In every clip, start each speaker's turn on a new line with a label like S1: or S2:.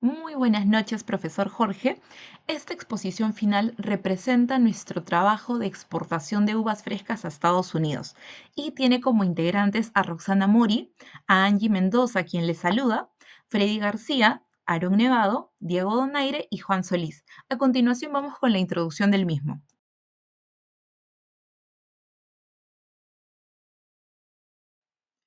S1: Muy buenas noches, profesor Jorge. Esta exposición final representa nuestro trabajo de exportación de uvas frescas a Estados Unidos y tiene como integrantes a Roxana Mori, a Angie Mendoza, quien les saluda, Freddy García, Aaron Nevado, Diego Donaire y Juan Solís. A continuación vamos con la introducción del mismo.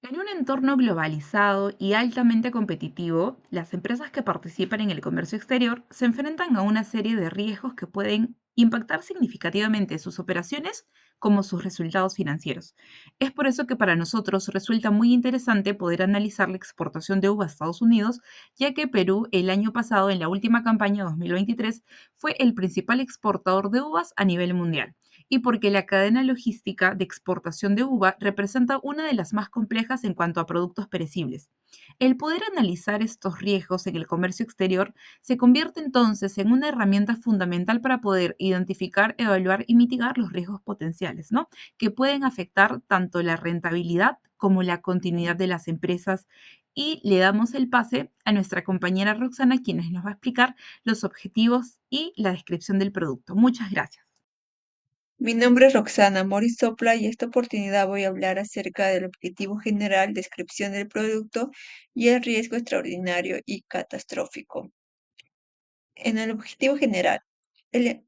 S1: En un entorno globalizado y altamente competitivo, las empresas que participan en el comercio exterior se enfrentan a una serie de riesgos que pueden impactar significativamente sus operaciones como sus resultados financieros. Es por eso que para nosotros resulta muy interesante poder analizar la exportación de uva a Estados Unidos, ya que Perú el año pasado, en la última campaña 2023, fue el principal exportador de uvas a nivel mundial y porque la cadena logística de exportación de uva representa una de las más complejas en cuanto a productos perecibles. El poder analizar estos riesgos en el comercio exterior se convierte entonces en una herramienta fundamental para poder identificar, evaluar y mitigar los riesgos potenciales, ¿no? Que pueden afectar tanto la rentabilidad como la continuidad de las empresas. Y le damos el pase a nuestra compañera Roxana, quienes nos va a explicar los objetivos y la descripción del producto. Muchas gracias.
S2: Mi nombre es Roxana Moris Sopla y esta oportunidad voy a hablar acerca del objetivo general, descripción del producto y el riesgo extraordinario y catastrófico. En el objetivo general, el-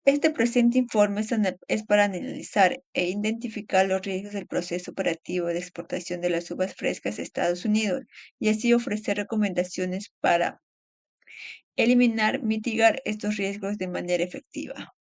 S2: este presente informe es para analizar e identificar los riesgos del proceso operativo de exportación de las uvas frescas a Estados Unidos y así ofrecer recomendaciones para eliminar, mitigar estos riesgos de manera efectiva.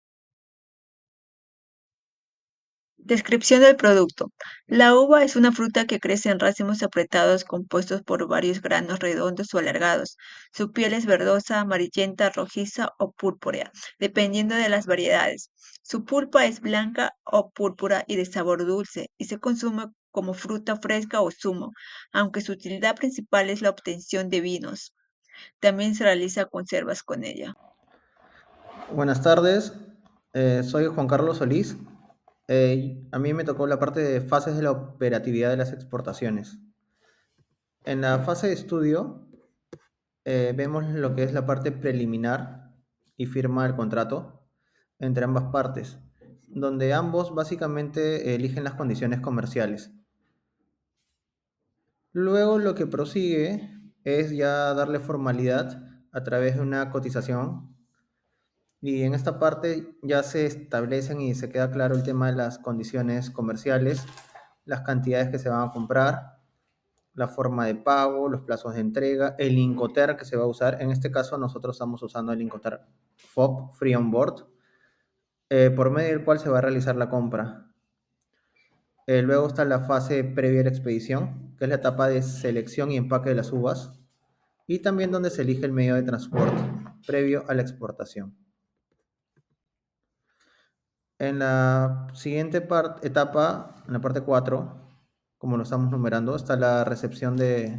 S2: Descripción del producto. La uva es una fruta que crece en racimos apretados compuestos por varios granos redondos o alargados. Su piel es verdosa, amarillenta, rojiza o púrpura, dependiendo de las variedades. Su pulpa es blanca o púrpura y de sabor dulce y se consume como fruta fresca o zumo, aunque su utilidad principal es la obtención de vinos. También se realiza conservas con ella.
S3: Buenas tardes, soy Juan Carlos Solís. A mí me tocó la parte de fases de la operatividad de las exportaciones. En la fase de estudio vemos lo que es la parte preliminar y firma del contrato entre ambas partes, donde ambos básicamente eligen las condiciones comerciales. Luego lo que prosigue es ya darle formalidad a través de una cotización. Y en esta parte ya se establecen y se queda claro el tema de las condiciones comerciales, las cantidades que se van a comprar, la forma de pago, los plazos de entrega, el Incoterm que se va a usar. En este caso nosotros estamos usando el Incoterm FOB, Free On Board, por medio del cual se va a realizar la compra. Luego está la fase previa a la expedición, que es la etapa de selección y empaque de las uvas, y también donde se elige el medio de transporte previo a la exportación. En la siguiente etapa, en la parte 4, como lo estamos numerando, está la recepción de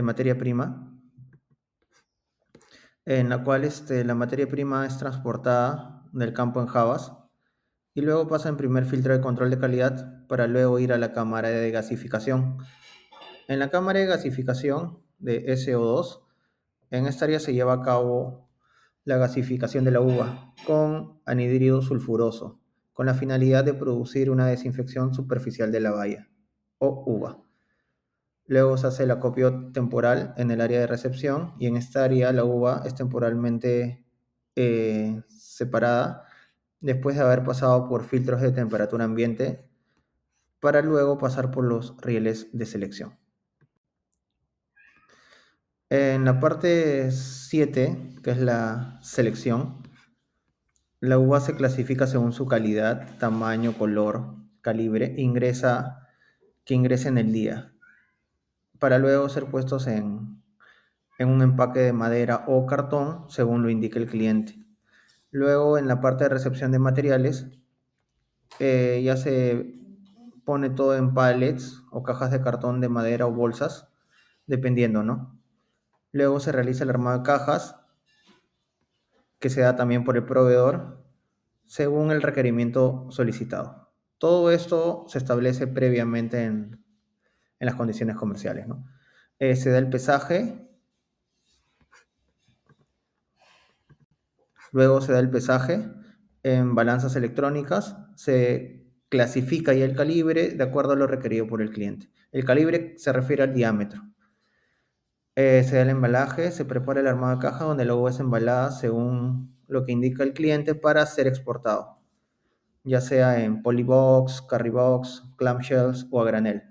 S3: materia prima, en la cual la materia prima es transportada del campo en jabas y luego pasa en primer filtro de control de calidad para luego ir a la cámara de gasificación. En la cámara de gasificación de SO2, en esta área se lleva a cabo la gasificación de la uva con anhídrido sulfuroso, con la finalidad de producir una desinfección superficial de la baya o uva. Luego se hace el acopio temporal en el área de recepción y en esta área la uva es temporalmente separada después de haber pasado por filtros de temperatura ambiente para luego pasar por los rieles de selección. En la parte 7, que es la selección, la uva se clasifica según su calidad, tamaño, color, calibre, que ingresa en el día, para luego ser puestos en un empaque de madera o cartón, según lo indique el cliente. Luego, en la parte de recepción de materiales, ya se pone todo en pallets o cajas de cartón de madera o bolsas, dependiendo, ¿no? Luego se realiza el armado de cajas, que se da también por el proveedor, según el requerimiento solicitado. Todo esto se establece previamente en las condiciones comerciales, ¿no? Se da el pesaje, luego se da el pesaje en balanzas electrónicas, se clasifica ya el calibre de acuerdo a lo requerido por el cliente. El calibre se refiere al diámetro. Se da el embalaje, se prepara el armado de caja donde la uva es embalada según lo que indica el cliente para ser exportado, ya sea en polybox, carrybox, clamshells o a granel.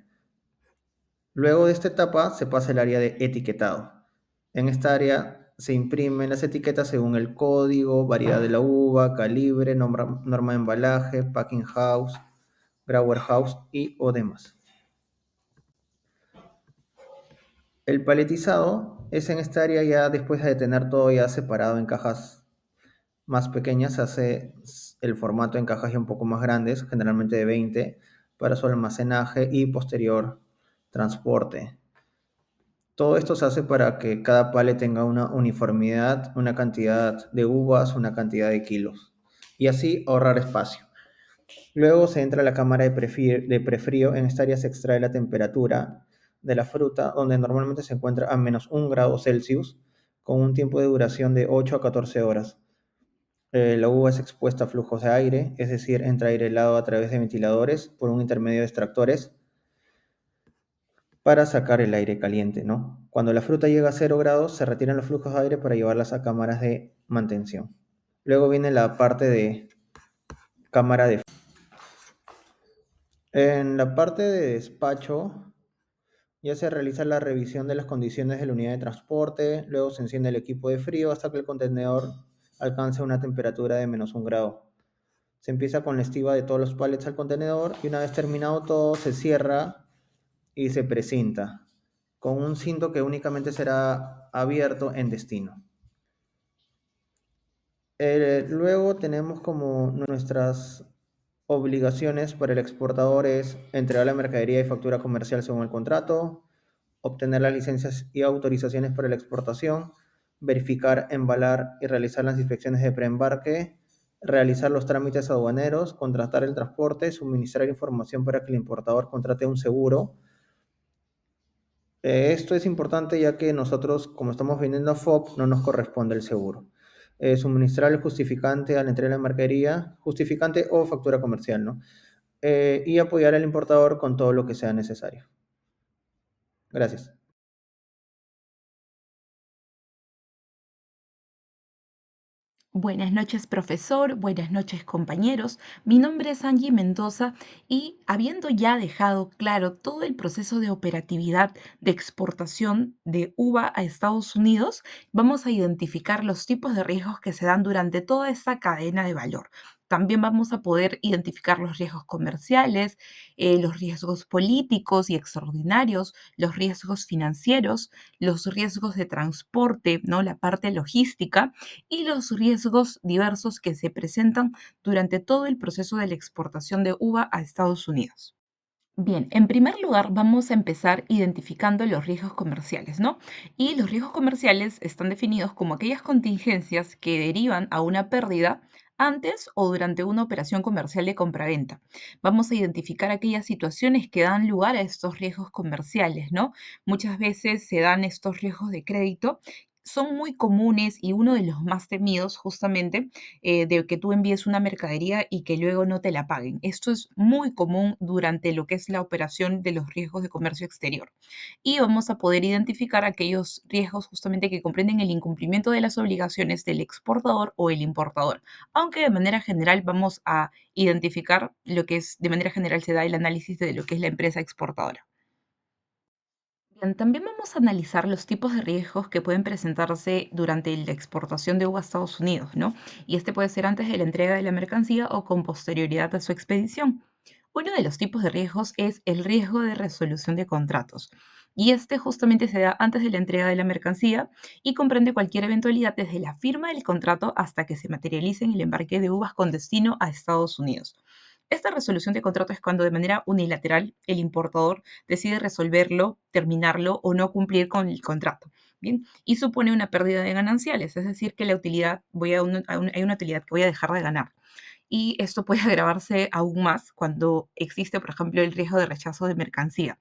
S3: Luego de esta etapa se pasa al área de etiquetado. En esta área se imprimen las etiquetas según el código, variedad de la uva, calibre, norma de embalaje, packing house, grower house y o demás. El paletizado es en esta área ya después de tener todo ya separado en cajas más pequeñas, se hace el formato en cajas ya un poco más grandes, generalmente de 20, para su almacenaje y posterior transporte. Todo esto se hace para que cada pallet tenga una uniformidad, una cantidad de uvas, una cantidad de kilos, y así ahorrar espacio. Luego se entra a la cámara de prefrío. En esta área se extrae la temperatura de la fruta, donde normalmente se encuentra a -1 °C, con un tiempo de duración de 8 a 14 horas. La uva es expuesta a flujos de aire, es decir, entra aire helado a través de ventiladores por un intermedio de extractores para sacar el aire caliente, ¿no? Cuando la fruta llega a 0 grados, se retiran los flujos de aire para llevarlas a cámaras de mantención. Luego viene la parte de cámara de... En la parte de despacho ya se realiza la revisión de las condiciones de la unidad de transporte, luego se enciende el equipo de frío hasta que el contenedor alcance una temperatura de -1 grado. Se empieza con la estiba de todos los pallets al contenedor y una vez terminado todo se cierra y se precinta con un cinto que únicamente será abierto en destino. Luego tenemos como nuestras obligaciones para el exportador es entregar la mercadería y factura comercial según el contrato, obtener las licencias y autorizaciones para la exportación, verificar, embalar y realizar las inspecciones de preembarque, realizar los trámites aduaneros, contratar el transporte, suministrar información para que el importador contrate un seguro. Esto es importante ya que nosotros, como estamos vendiendo a FOB, no nos corresponde el seguro. Suministrar el justificante al entregar la mercadería, justificante o factura comercial, ¿no? Y apoyar al importador con todo lo que sea necesario. Gracias.
S1: Buenas noches, profesor. Buenas noches, compañeros. Mi nombre es Angie Mendoza y habiendo ya dejado claro todo el proceso de operatividad de exportación de uva a Estados Unidos, vamos a identificar los tipos de riesgos que se dan durante toda esta cadena de valor. También vamos a poder identificar los riesgos comerciales, los riesgos políticos y extraordinarios, los riesgos financieros, los riesgos de transporte, ¿no? La parte logística y los riesgos diversos que se presentan durante todo el proceso de la exportación de uva a Estados Unidos. Bien, en primer lugar vamos a empezar identificando los riesgos comerciales, ¿no? Y los riesgos comerciales están definidos como aquellas contingencias que derivan a una pérdida antes o durante una operación comercial de compraventa. Vamos a identificar aquellas situaciones que dan lugar a estos riesgos comerciales, ¿no? Muchas veces se dan estos riesgos de crédito. Son muy comunes y uno de los más temidos justamente de que tú envíes una mercadería y que luego no te la paguen. Esto es muy común durante lo que es la operación de los riesgos de comercio exterior. Y vamos a poder identificar aquellos riesgos justamente que comprenden el incumplimiento de las obligaciones del exportador o el importador. Aunque de manera general vamos a identificar lo que es, de manera general se da el análisis de lo que es la empresa exportadora. Bien, también vamos a analizar los tipos de riesgos que pueden presentarse durante la exportación de uva a Estados Unidos, ¿no? Y este puede ser antes de la entrega de la mercancía o con posterioridad a su expedición. Uno de los tipos de riesgos es el riesgo de resolución de contratos. Y este justamente se da antes de la entrega de la mercancía y comprende cualquier eventualidad desde la firma del contrato hasta que se materialice en el embarque de uvas con destino a Estados Unidos. Esta resolución de contrato es cuando de manera unilateral el importador decide resolverlo, terminarlo o no cumplir con el contrato. Bien, y supone una pérdida de gananciales, es decir, que la utilidad, hay una utilidad que voy a dejar de ganar. y esto puede agravarse aún más cuando existe, por ejemplo, el riesgo de rechazo de mercancía.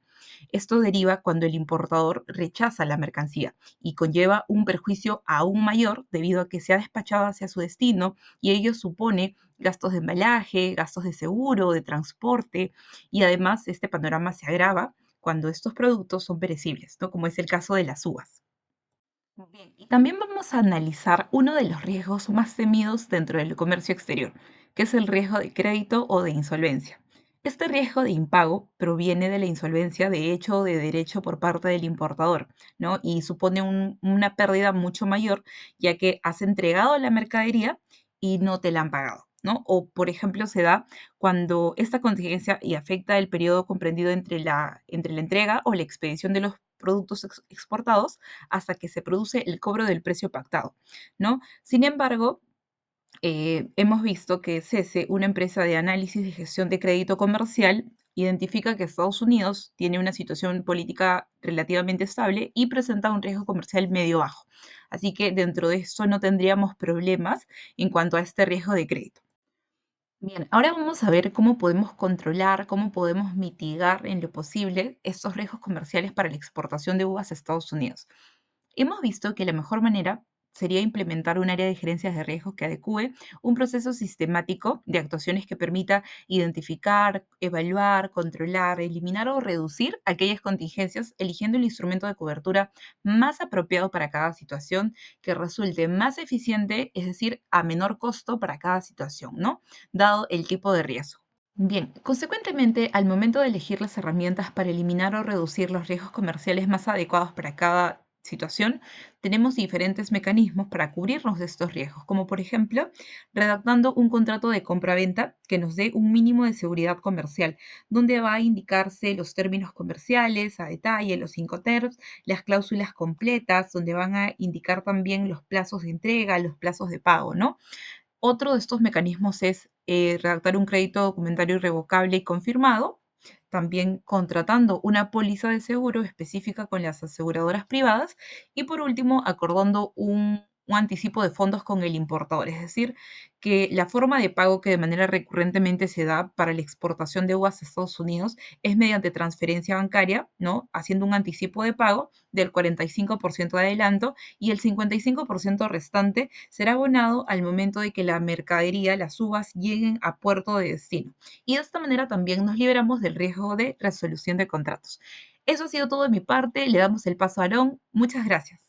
S1: Esto deriva cuando el importador rechaza la mercancía y conlleva un perjuicio aún mayor debido a que se ha despachado hacia su destino y ello supone gastos de embalaje, gastos de seguro, de transporte y además este panorama se agrava cuando estos productos son perecibles, ¿no? Como es el caso de las uvas. Bien, y también vamos a analizar uno de los riesgos más temidos dentro del comercio exterior, que es el riesgo de crédito o de insolvencia. Este riesgo de impago proviene de la insolvencia de hecho o de derecho por parte del importador, ¿no? Y supone una pérdida mucho mayor, ya que has entregado la mercadería y no te la han pagado, ¿no? O, por ejemplo, se da cuando esta contingencia y afecta el periodo comprendido entre la entrega o la expedición de los productos exportados hasta que se produce el cobro del precio pactado, ¿no? Sin embargo, hemos visto que CESE, una empresa de análisis y gestión de crédito comercial, identifica que Estados Unidos tiene una situación política relativamente estable y presenta un riesgo comercial medio bajo. Así que dentro de esto no tendríamos problemas en cuanto a este riesgo de crédito. Bien, ahora vamos a ver cómo podemos controlar, cómo podemos mitigar en lo posible estos riesgos comerciales para la exportación de uvas a Estados Unidos. Hemos visto que la mejor manera sería implementar un área de gerencias de riesgos que adecue un proceso sistemático de actuaciones que permita identificar, evaluar, controlar, eliminar o reducir aquellas contingencias, eligiendo el instrumento de cobertura más apropiado para cada situación, que resulte más eficiente, es decir, a menor costo para cada situación, ¿no? Dado el tipo de riesgo. Bien, consecuentemente, al momento de elegir las herramientas para eliminar o reducir los riesgos comerciales más adecuados para cada situación, tenemos diferentes mecanismos para cubrirnos de estos riesgos, como por ejemplo, redactando un contrato de compra-venta que nos dé un mínimo de seguridad comercial, donde va a indicarse los términos comerciales a detalle, los Incoterms, las cláusulas completas, donde van a indicar también los plazos de entrega, los plazos de pago, ¿no? Otro de estos mecanismos es redactar un crédito documentario irrevocable y confirmado, también contratando una póliza de seguro específica con las aseguradoras privadas y por último acordando un anticipo de fondos con el importador, es decir, que la forma de pago que de manera recurrentemente se da para la exportación de uvas a Estados Unidos es mediante transferencia bancaria, ¿no? Haciendo un anticipo de pago del 45% de adelanto y el 55% restante será abonado al momento de que la mercadería, las uvas, lleguen a puerto de destino. Y de esta manera también nos liberamos del riesgo de resolución de contratos. Eso ha sido todo de mi parte. Le damos el paso a Aarón. Muchas gracias.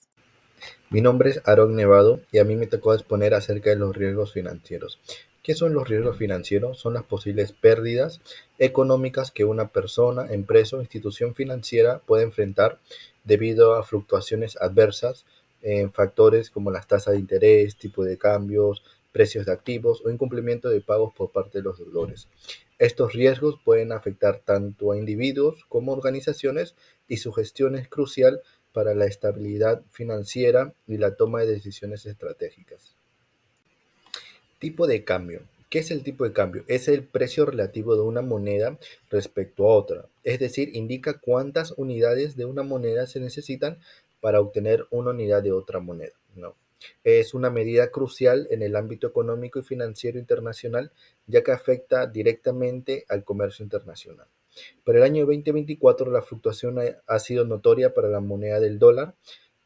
S4: Mi nombre es Aaron Nevado y a mí me tocó exponer acerca de los riesgos financieros. ¿Qué son los riesgos financieros? Son las posibles pérdidas económicas que una persona, empresa o institución financiera puede enfrentar debido a fluctuaciones adversas en factores como las tasas de interés, tipo de cambios, precios de activos o incumplimiento de pagos por parte de los deudores. Estos riesgos pueden afectar tanto a individuos como a organizaciones y su gestión es crucial para la estabilidad financiera y la toma de decisiones estratégicas. Tipo de cambio. ¿Qué es el tipo de cambio? Es el precio relativo de una moneda respecto a otra. Es decir, indica cuántas unidades de una moneda se necesitan para obtener una unidad de otra moneda, ¿no? Es una medida crucial en el ámbito económico y financiero internacional, ya que afecta directamente al comercio internacional. Para el año 2024, la fluctuación ha sido notoria para la moneda del dólar.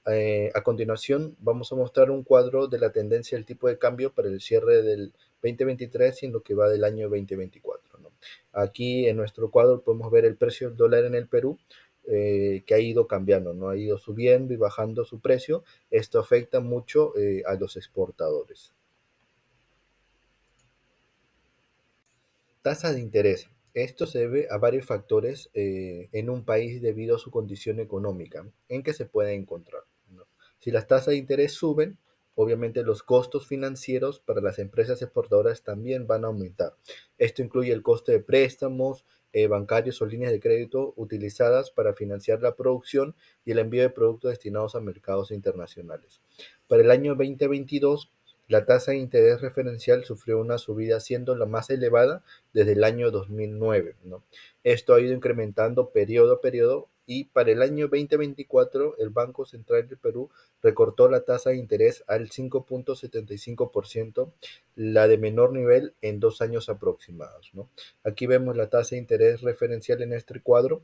S4: A continuación, vamos a mostrar un cuadro de la tendencia del tipo de cambio para el cierre del 2023 y en lo que va del año 2024, ¿no? Aquí en nuestro cuadro podemos ver el precio del dólar en el Perú, que ha ido cambiando, ¿no? Ha ido subiendo y bajando su precio. Esto afecta mucho a los exportadores. Tasa de interés. Esto se debe a varios factores en un país debido a su condición económica en que se puede encontrar, ¿no? Si las tasas de interés suben, obviamente los costos financieros para las empresas exportadoras también van a aumentar. Esto incluye el coste de préstamos bancarios o líneas de crédito utilizadas para financiar la producción y el envío de productos destinados a mercados internacionales. Para el año 2022, la tasa de interés referencial sufrió una subida siendo la más elevada desde el año 2009, ¿no? Esto ha ido incrementando periodo a periodo y para el año 2024 el Banco Central del Perú recortó la tasa de interés al 5.75%, la de menor nivel en 2 años aproximados, ¿no? Aquí vemos la tasa de interés referencial en este cuadro,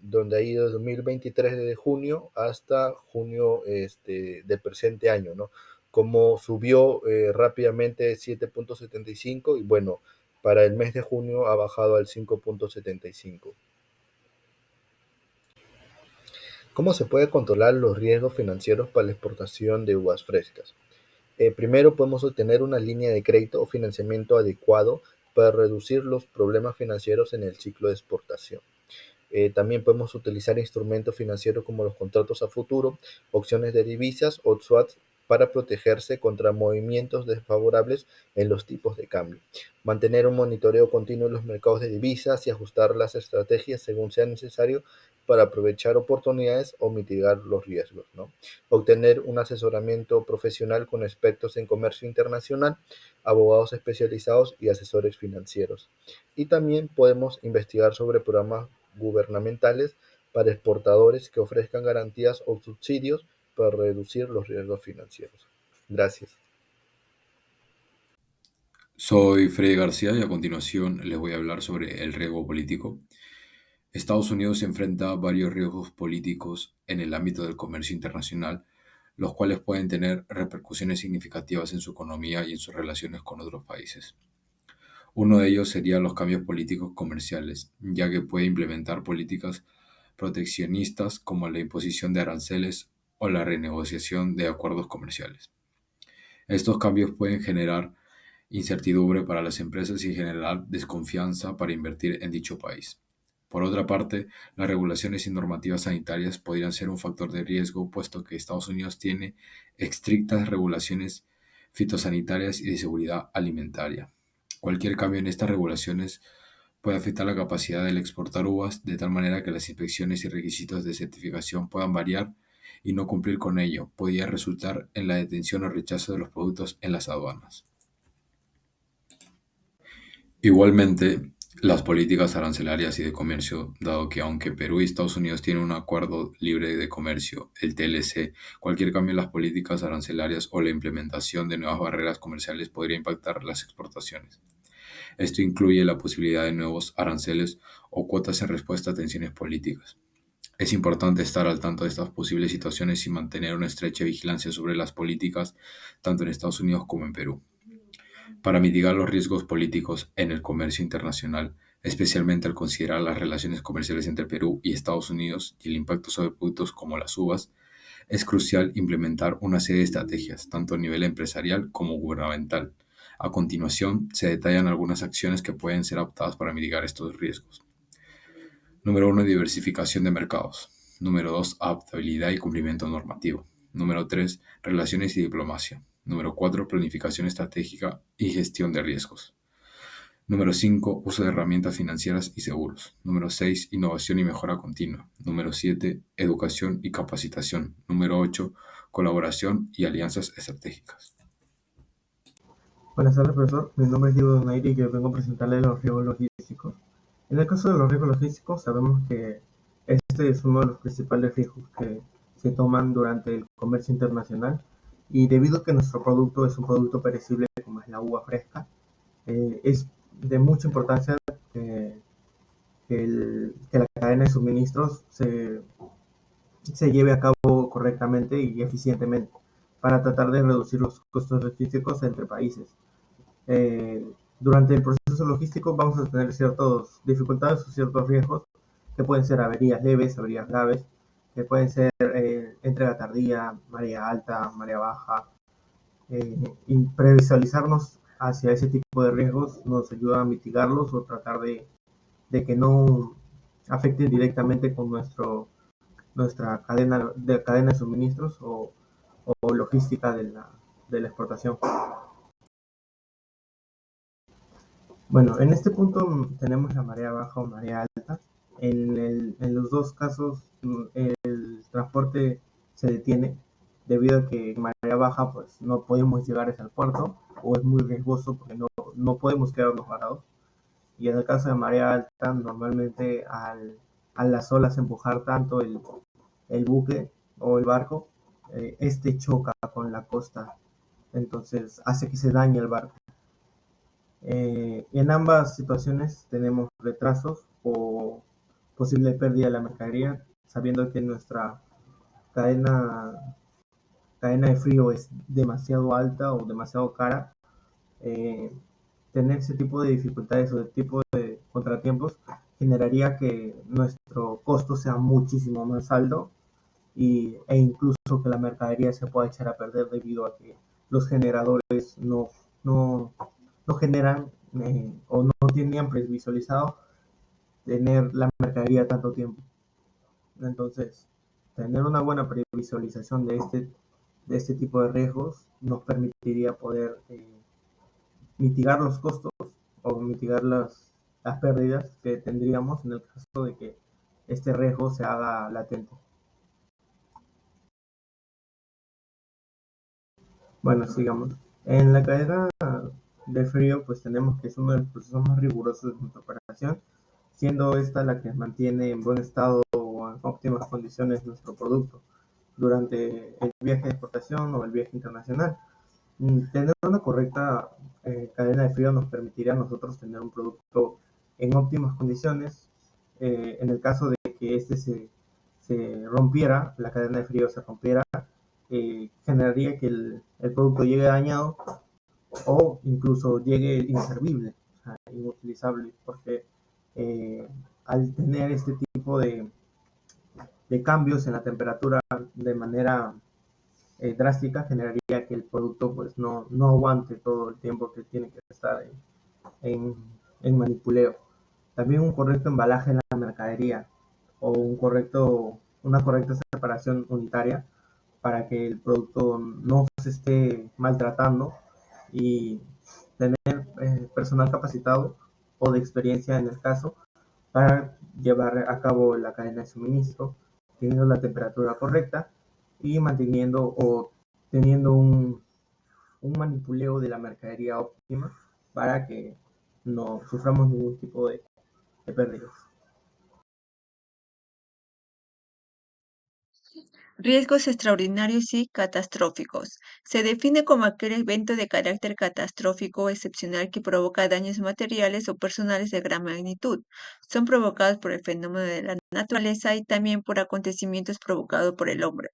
S4: donde ha ido desde 2023 de junio hasta junio del presente año, ¿no? Como subió rápidamente 7.75 y bueno, para el mes de junio ha bajado al 5.75. ¿Cómo se puede controlar los riesgos financieros para la exportación de uvas frescas? Primero podemos obtener una línea de crédito o financiamiento adecuado para reducir los problemas financieros en el ciclo de exportación. También podemos utilizar instrumentos financieros como los contratos a futuro, opciones de divisas o swaps para protegerse contra movimientos desfavorables en los tipos de cambio. Mantener un monitoreo continuo en los mercados de divisas y ajustar las estrategias según sea necesario para aprovechar oportunidades o mitigar los riesgos, ¿no? Obtener un asesoramiento profesional con expertos en comercio internacional, abogados especializados y asesores financieros. Y también podemos investigar sobre programas gubernamentales para exportadores que ofrezcan garantías o subsidios para reducir los riesgos financieros. Gracias.
S5: Soy Freddy García y a continuación les voy a hablar sobre el riesgo político. Estados Unidos se enfrenta a varios riesgos políticos en el ámbito del comercio internacional, los cuales pueden tener repercusiones significativas en su economía y en sus relaciones con otros países. Uno de ellos sería los cambios políticos comerciales, ya que puede implementar políticas proteccionistas como la imposición de aranceles o la renegociación de acuerdos comerciales. Estos cambios pueden generar incertidumbre para las empresas y generar desconfianza para invertir en dicho país. Por otra parte, las regulaciones y normativas sanitarias podrían ser un factor de riesgo, puesto que Estados Unidos tiene estrictas regulaciones fitosanitarias y de seguridad alimentaria. Cualquier cambio en estas regulaciones puede afectar la capacidad de exportar uvas, de tal manera que las inspecciones y requisitos de certificación puedan variar y no cumplir con ello podría resultar en la detención o rechazo de los productos en las aduanas. Igualmente, las políticas arancelarias y de comercio, dado que aunque Perú y Estados Unidos tienen un acuerdo libre de comercio, el TLC, cualquier cambio en las políticas arancelarias o la implementación de nuevas barreras comerciales podría impactar las exportaciones. Esto incluye la posibilidad de nuevos aranceles o cuotas en respuesta a tensiones políticas. Es importante estar al tanto de estas posibles situaciones y mantener una estrecha vigilancia sobre las políticas tanto en Estados Unidos como en Perú. Para mitigar los riesgos políticos en el comercio internacional, especialmente al considerar las relaciones comerciales entre Perú y Estados Unidos y el impacto sobre productos como las uvas, es crucial implementar una serie de estrategias, tanto a nivel empresarial como gubernamental. A continuación, se detallan algunas acciones que pueden ser adoptadas para mitigar estos riesgos. Número 1. Diversificación de mercados. Número 2. Adaptabilidad y cumplimiento normativo. Número 3. Relaciones y diplomacia. Número 4. Planificación estratégica y gestión de riesgos. Número 5. Uso de herramientas financieras y seguros. Número 6. Innovación y mejora continua. Número 7. Educación y capacitación. Número 8. Colaboración y alianzas estratégicas.
S6: Buenas tardes, profesor. Mi nombre es Diego Donaire y yo vengo a presentarle los riesgos logísticos. En el caso de los riesgos logísticos, sabemos que este es uno de los principales riesgos que se toman durante el comercio internacional y debido a que nuestro producto es un producto perecible como es la uva fresca, es de mucha importancia que la cadena de suministros se lleve a cabo correctamente y eficientemente para tratar de reducir los costos logísticos entre países. Durante el proceso logístico vamos a tener ciertas dificultades o ciertos riesgos que pueden ser averías leves, averías graves, que pueden ser entrega tardía, marea alta, marea baja. Y previsualizarnos hacia ese tipo de riesgos nos ayuda a mitigarlos o tratar de que no afecten directamente con nuestra cadena de suministros o logística de la exportación. Bueno, en este punto tenemos la marea baja o marea alta. En los dos casos el transporte se detiene debido a que en marea baja pues no podemos llegar hasta el puerto o es muy riesgoso porque no podemos quedarnos parados. Y en el caso de marea alta normalmente a las olas empujar tanto el buque o el barco, este choca con la costa, entonces hace que se dañe el barco. En ambas situaciones tenemos retrasos o posible pérdida de la mercadería, sabiendo que nuestra cadena, cadena de frío es demasiado alta o demasiado cara. eh, Tener ese tipo de dificultades o de tipo de contratiempos generaría que nuestro costo sea muchísimo más alto e incluso que la mercadería se pueda echar a perder debido a que los generadores no, no generan o no tenían previsualizado tener la mercadería tanto tiempo. Entonces, tener una buena previsualización de este tipo de riesgos nos permitiría poder mitigar los costos o mitigar las pérdidas que tendríamos en el caso de que este riesgo se haga latente. Bueno, sigamos. En la cadena de frío, pues tenemos que es uno de los procesos más rigurosos de nuestra operación, siendo esta la que mantiene en buen estado o en óptimas condiciones nuestro producto durante el viaje de exportación o el viaje internacional. Tener una correcta cadena de frío nos permitiría a nosotros tener un producto en óptimas condiciones. En el caso de que se rompiera, la cadena de frío se rompiera, generaría que el producto llegue dañado o incluso llegue inservible, o sea, inutilizable, porque al tener este tipo de cambios en la temperatura de manera drástica generaría que el producto pues no aguante todo el tiempo que tiene que estar en, en manipuleo. También un correcto embalaje en la mercadería o una correcta separación unitaria para que el producto no se esté maltratando y tener personal capacitado o de experiencia en el caso para llevar a cabo la cadena de suministro, teniendo la temperatura correcta y manteniendo o teniendo un manipuleo de la mercadería óptima para que no suframos ningún tipo de pérdidas.
S2: Riesgos extraordinarios y catastróficos. Se define como aquel evento de carácter catastrófico o excepcional que provoca daños materiales o personales de gran magnitud. Son provocados por el fenómeno de la naturaleza y también por acontecimientos provocados por el hombre.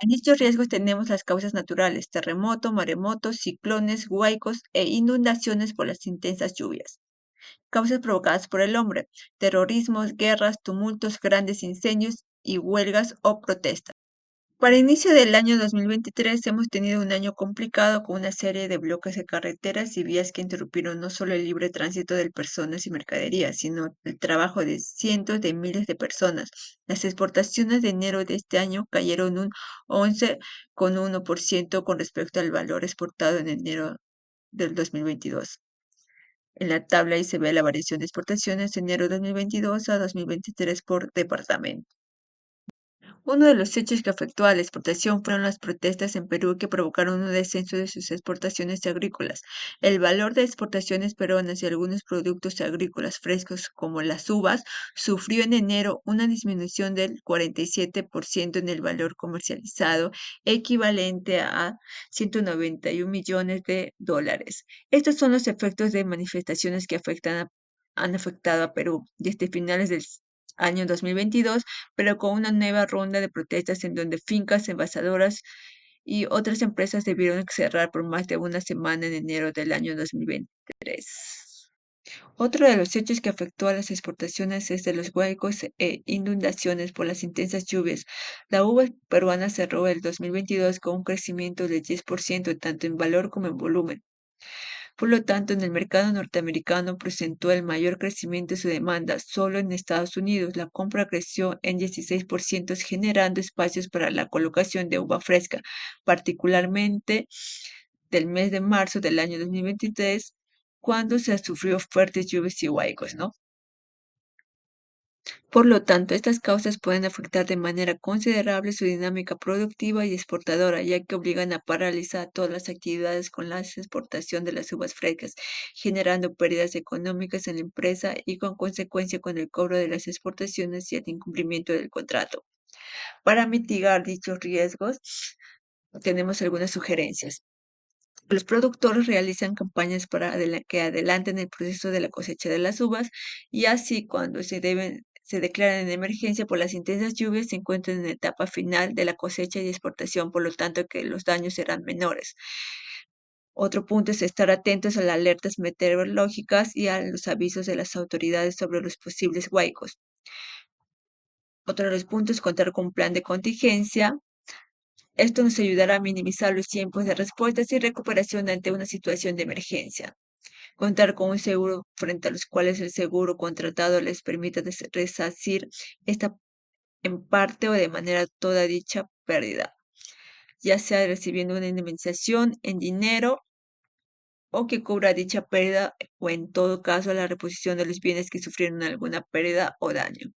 S2: En estos riesgos tenemos las causas naturales, terremotos, maremotos, ciclones, huaicos e inundaciones por las intensas lluvias. Causas provocadas por el hombre, terrorismos, guerras, tumultos, grandes incendios y huelgas o protestas. Para inicio del año 2023 hemos tenido un año complicado con una serie de bloques de carreteras y vías que interrumpieron no solo el libre tránsito de personas y mercaderías, sino el trabajo de cientos de miles de personas. Las exportaciones de enero de este año cayeron un 11,1% con respecto al valor exportado en enero del 2022. En la tabla ahí se ve la variación de exportaciones de enero 2022 a 2023 por departamento. Uno de los hechos que afectó a la exportación fueron las protestas en Perú que provocaron un descenso de sus exportaciones agrícolas. El valor de exportaciones peruanas y algunos productos agrícolas frescos como las uvas sufrió en enero una disminución del 47% en el valor comercializado, equivalente a 191 millones de dólares. Estos son los efectos de manifestaciones que han afectado a Perú desde finales del año 2022, pero con una nueva ronda de protestas en donde fincas, envasadoras y otras empresas debieron cerrar por más de una semana en enero del año 2023. Otro de los hechos que afectó a las exportaciones es de los huaicos e inundaciones por las intensas lluvias. La uva peruana cerró el 2022 con un crecimiento del 10% tanto en valor como en volumen. Por lo tanto, en el mercado norteamericano presentó el mayor crecimiento de su demanda. Solo en Estados Unidos la compra creció en 16%, generando espacios para la colocación de uva fresca, particularmente del mes de marzo del año 2023, cuando se sufrió fuertes lluvias y huaicos, ¿no? Por lo tanto, estas causas pueden afectar de manera considerable su dinámica productiva y exportadora, ya que obligan a paralizar todas las actividades con la exportación de las uvas frescas, generando pérdidas económicas en la empresa y con consecuencia con el cobro de las exportaciones y el incumplimiento del contrato. Para mitigar dichos riesgos, tenemos algunas sugerencias. Los productores realizan campañas para que adelanten el proceso de la cosecha de las uvas y así cuando se declaran en emergencia por las intensas lluvias se encuentran en la etapa final de la cosecha y exportación, por lo tanto que los daños serán menores. Otro punto es estar atentos a las alertas meteorológicas y a los avisos de las autoridades sobre los posibles huaicos. Otro de los puntos es contar con un plan de contingencia. Esto nos ayudará a minimizar los tiempos de respuestas y recuperación ante una situación de emergencia. Contar con un seguro frente a los cuales el seguro contratado les permita resarcir esta en parte o de manera toda dicha pérdida, ya sea recibiendo una indemnización en dinero o que cubra dicha pérdida o en todo caso la reposición de los bienes que sufrieron alguna pérdida o daño.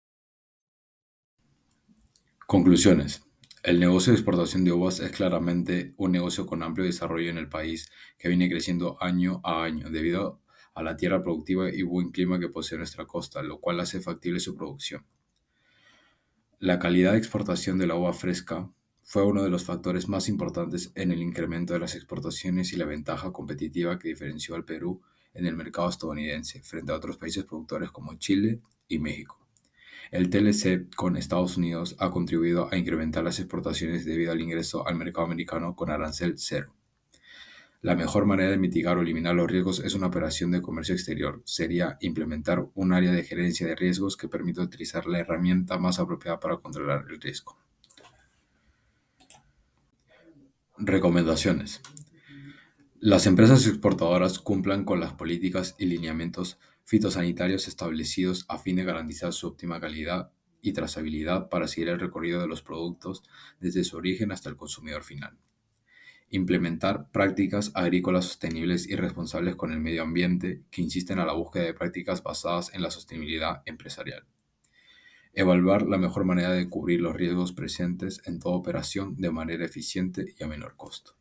S5: Conclusiones. El negocio de exportación de uvas es claramente un negocio con amplio desarrollo en el país que viene creciendo año a año debido a la tierra productiva y buen clima que posee nuestra costa, lo cual hace factible su producción. La calidad de exportación de la uva fresca fue uno de los factores más importantes en el incremento de las exportaciones y la ventaja competitiva que diferenció al Perú en el mercado estadounidense frente a otros países productores como Chile y México. El TLC con Estados Unidos ha contribuido a incrementar las exportaciones debido al ingreso al mercado americano con arancel cero. La mejor manera de mitigar o eliminar los riesgos es una operación de comercio exterior. Sería implementar un área de gerencia de riesgos que permita utilizar la herramienta más apropiada para controlar el riesgo. Recomendaciones. Las empresas exportadoras cumplan con las políticas y lineamientos fitosanitarios establecidos a fin de garantizar su óptima calidad y trazabilidad para seguir el recorrido de los productos desde su origen hasta el consumidor final. Implementar prácticas agrícolas sostenibles y responsables con el medio ambiente que insisten a la búsqueda de prácticas basadas en la sostenibilidad empresarial. Evaluar la mejor manera de cubrir los riesgos presentes en toda operación de manera eficiente y a menor costo.